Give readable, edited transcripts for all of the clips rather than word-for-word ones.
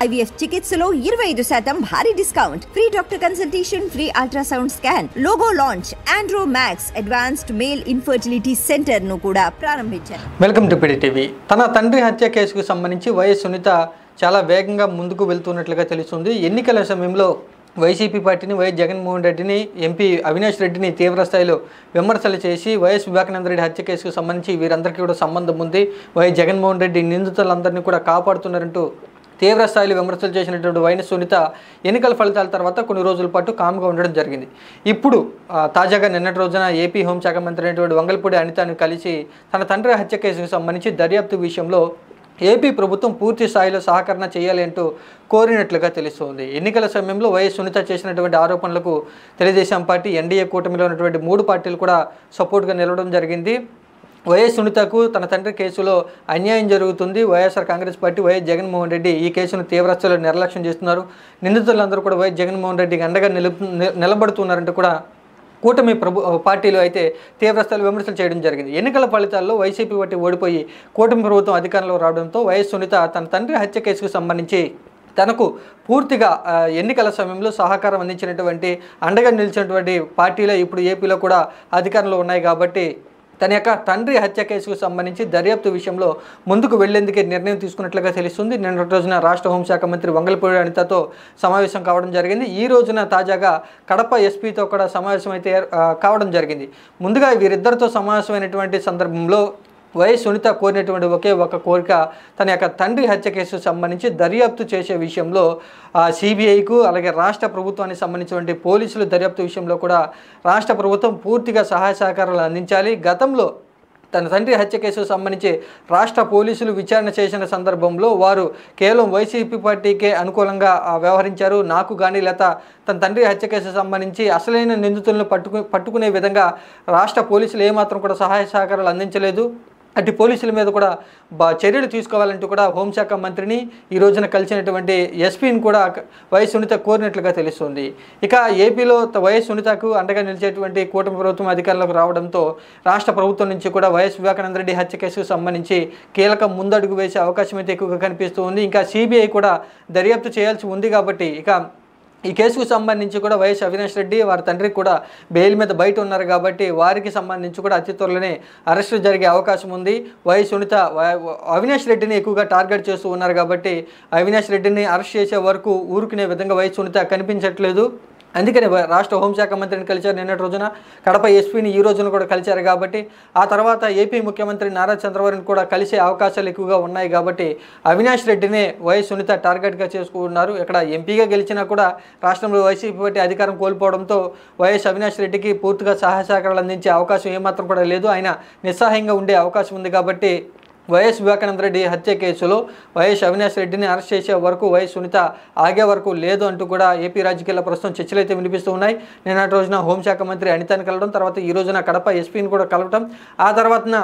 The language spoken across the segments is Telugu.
IVF చికిత్సలో 25% భారీ discount, free doctor consultation, free ultrasound scan, logo launch, Andro Max advanced male infertility centre ను కూడా ప్రారంభించారు. Welcome to PDTV. తన తండ్రి హత్య కేసుకు సంబంధించి వైఎస్ సునీత చాలా వేగంగా ముందుకు వెళ్తున్నట్లుగా తెలుస్తుంది. ఎన్నికల సమయంలో వైసీపీ పార్టీని, వైఎస్ జగన్మోహన్ రెడ్డిని, ఎంపీ అవినాష్ రెడ్డిని తీవ్రస్థాయిలో విమర్శలు చేసి వైఎస్ వివేకానంద రెడ్డి హత్య కేసుకు సంబంధించి వీరందరికీ కూడా సంబంధం ఉంది, వైఎస్ జగన్మోహన్ రెడ్డి నిందితులందరినీ కూడా కాపాడుతున్నారంటూ తీవ్రస్థాయిలో విమర్శలు చేసినటువంటి వైఎస్ సునీత ఎన్నికల ఫలితాల తర్వాత కొన్ని రోజుల పాటు కామ్గా ఉండడం జరిగింది. ఇప్పుడు తాజాగా నిన్నటి రోజున ఏపీ హోంశాఖ మంత్రి అయినటువంటి వంగలపూడి అనితను కలిసి తన తండ్రి హత్య కేసుకు సంబంధించి దర్యాప్తు విషయంలో ఏపీ ప్రభుత్వం పూర్తి స్థాయిలో సహకరణ చేయాలి అంటూ కోరినట్లుగా తెలుస్తోంది. ఎన్నికల సమయంలో వైఎస్ సునీత చేసినటువంటి ఆరోపణలకు తెలుగుదేశం పార్టీ, ఎన్డీఏ కూటమిలో ఉన్నటువంటి 3 పార్టీలు కూడా సపోర్ట్గా నిలవడం జరిగింది. వైఎస్ సునీతకు తన తండ్రి కేసులో అన్యాయం జరుగుతుంది, వైఎస్ఆర్ కాంగ్రెస్ పార్టీ, వైఎస్ జగన్మోహన్ రెడ్డి ఈ కేసును తీవ్రస్థాయిలో నిర్లక్ష్యం చేస్తున్నారు, నిందితులందరూ కూడా వైఎస్ జగన్మోహన్ రెడ్డికి అండగా నిలబడుతున్నారంటూ కూడా కూటమి పార్టీలు అయితే తీవ్రస్థాయిలో విమర్శలు చేయడం జరిగింది. ఎన్నికల ఫలితాల్లో వైసీపీ పార్టీ ఓడిపోయి కూటమి ప్రభుత్వం అధికారంలో రావడంతో వైఎస్ సునీత తన తండ్రి హత్య కేసుకు సంబంధించి తనకు పూర్తిగా ఎన్నికల సమయంలో సహకారం అందించినటువంటి, అండగా నిలిచినటువంటి పార్టీలే ఇప్పుడు ఏపీలో కూడా అధికారంలో ఉన్నాయి కాబట్టి తన యొక్క తండ్రి హత్య కేసుకు సంబంధించి దర్యాప్తు విషయంలో ముందుకు వెళ్లేందుకే నిర్ణయం తీసుకున్నట్లుగా తెలుస్తుంది. నిన్నటి రోజున రాష్ట్ర హోంశాఖ మంత్రి వంగలపూడి అనితతో సమావేశం కావడం జరిగింది. ఈ రోజున తాజాగా కడప ఎస్పీతో కూడా సమావేశం అయితే కావడం జరిగింది. ముందుగా వీరిద్దరితో సమావేశమైనటువంటి సందర్భంలో వైఎస్ సునీత కోరినటువంటి ఒకే ఒక కోరిక, తన యొక్క తండ్రి హత్య కేసుకు సంబంధించి దర్యాప్తు చేసే విషయంలో సిబిఐకు అలాగే రాష్ట్ర ప్రభుత్వానికి సంబంధించినటువంటి పోలీసులు దర్యాప్తు విషయంలో కూడా రాష్ట్ర ప్రభుత్వం పూర్తిగా సహాయ సహకారాలు అందించాలి. గతంలో తన తండ్రి హత్య కేసుకు సంబంధించి రాష్ట్ర పోలీసులు విచారణ చేసిన సందర్భంలో వారు కేవలం వైసీపీ పార్టీకే అనుకూలంగా వ్యవహరించారు. నాకు కానీ లేదా తన తండ్రి హత్య కేసుకు సంబంధించి అసలైన నిందితులను పట్టుకునే విధంగా రాష్ట్ర పోలీసులు ఏమాత్రం కూడా సహాయ సహకారాలు అందించలేదు. అటు పోలీసుల మీద కూడా చర్యలు తీసుకోవాలంటూ కూడా హోంశాఖ మంత్రిని ఈ రోజున కలిసినటువంటి ఎస్పీని కూడా వైఎస్ సునీత కోరినట్లుగా తెలుస్తుంది. ఇక ఏపీలో వైఎస్ సునీతకు అండగా నిలిచేటువంటి కూటమి ప్రభుత్వం అధికారంలోకి రావడంతో రాష్ట్ర ప్రభుత్వం నుంచి కూడా వైఎస్ వివేకానంద రెడ్డి హత్య కేసుకు సంబంధించి కీలక ముందడుగు వేసే అవకాశం అయితే ఎక్కువగా కనిపిస్తూ ఉంది. ఇంకా సిబిఐ కూడా దర్యాప్తు చేయాల్సి ఉంది కాబట్టి ఇక ఈ కేసుకు సంబంధించి కూడా వైఎస్ అవినాష్ రెడ్డి వారి తండ్రికి కూడా బెయిల్ మీద బయట ఉన్నారు కాబట్టి వారికి సంబంధించి కూడా అతి త్వరలోనే అరెస్టు జరిగే అవకాశం ఉంది. వైఎస్ సునీత అవినాష్ రెడ్డిని ఎక్కువగా టార్గెట్ చేస్తూ ఉన్నారు కాబట్టి అవినాష్ రెడ్డిని అరెస్ట్ చేసే వరకు ఊరుకునే విధంగా వైఎస్ సునీత కనిపించట్లేదు. అందుకని రాష్ట్ర హోంశాఖ మంత్రిని కలిశారు నిన్నటి రోజున, కడప ఎస్పీని ఈ రోజున కూడా కలిశారు కాబట్టి ఆ తర్వాత ఏపీ ముఖ్యమంత్రి నారా చంద్రబాబుని కూడా కలిసే అవకాశాలు ఎక్కువగా ఉన్నాయి కాబట్టి అవినాష్ రెడ్డినే వైఎస్ సునీత టార్గెట్గా చేసుకున్నారు. ఇక్కడ ఎంపీగా గెలిచినా కూడా రాష్ట్రంలో వైసీపీ పార్టీ అధికారం కోల్పోవడంతో వైఎస్ అవినాష్ రెడ్డికి పూర్తిగా సహాయ సహకారాలు అందించే అవకాశం ఏమాత్రం కూడా లేదు. ఆయన నిస్సహాయంగా ఉండే అవకాశం ఉంది కాబట్టి వైఎస్ వివేకానంద రెడ్డి హత్య కేసులో వైఎస్ అవినాష్ రెడ్డిని అరెస్ట్ చేసే వరకు వైఎస్ సునీత ఆగే వరకు లేదు అంటూ కూడా ఏపీ రాజకీయాల్లో ప్రస్తుతం చర్చలు అయితే వినిపిస్తూ ఉన్నాయి. నిన్నటి రోజున హోంశాఖ మంత్రి అనితని కలవడం, తర్వాత ఈ రోజున కడప ఎస్పీని కూడా కలవటం, ఆ తర్వాత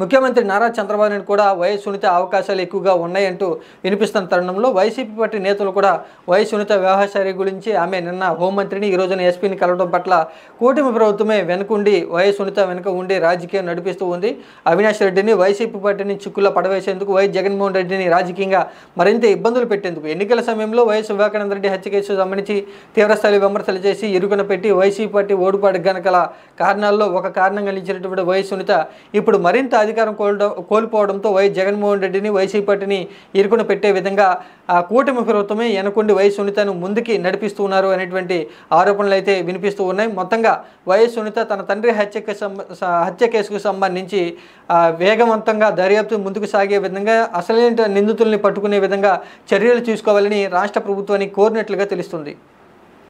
ముఖ్యమంత్రి నారా చంద్రబాబు నాయుడు కూడా వైఎస్ సునీత అవకాశాలు ఎక్కువగా ఉన్నాయంటూ వినిపిస్తున్న తరుణంలో వైసీపీ పార్టీ నేతలు కూడా వైఎస్ సునీత వ్యవహారశైలి గురించి ఆమె నిన్న హోంమంత్రిని ఈ రోజున ఎస్పీని కలవడం పట్ల కూటమి ప్రభుత్వమే వెనుకుండి వైఎస్ సునీత వెనుక ఉండి రాజకీయం నడిపిస్తూ ఉంది. అవినాష్ రెడ్డిని వైసీపీ పార్టీని చిక్కుల్లో పడవేసేందుకు, వైఎస్ జగన్మోహన్ రెడ్డిని రాజకీయంగా మరింత ఇబ్బందులు పెట్టేందుకు ఎన్నికల సమయంలో వైఎస్ వివేకానంద రెడ్డి హత్య కేసుకు సంబంధించి తీవ్రస్థాయి విమర్శలు చేసి ఇరుకున పెట్టి వైసీపీ పార్టీ ఓడిపాటు గనకల కారణాల్లో ఒక కారణంగా నిలిచినటువంటి వైఎస్ సునీత ఇప్పుడు మరింత అధికారం కోల్పోవడంతో వైఎస్ జగన్మోహన్ రెడ్డిని, వైసీపీ పార్టీని ఇరుకున పెట్టే విధంగా కూటమి ప్రభుత్వమే వెనుకుండి వైఎస్ సునీతను ముందుకి నడిపిస్తున్నారు అనేటువంటి ఆరోపణలు అయితే వినిపిస్తూ ఉన్నాయి. మొత్తంగా వైఎస్ సునీత తన తండ్రి హత్య కేసుకు సంబంధించి వేగవంతంగా దర్యాప్తు ముందుకు సాగే విధంగా అసలైన నిందితుల్ని పట్టుకునే విధంగా చర్యలు తీసుకోవాలని రాష్ట్ర ప్రభుత్వాన్ని కోరినట్లుగా తెలుస్తుంది.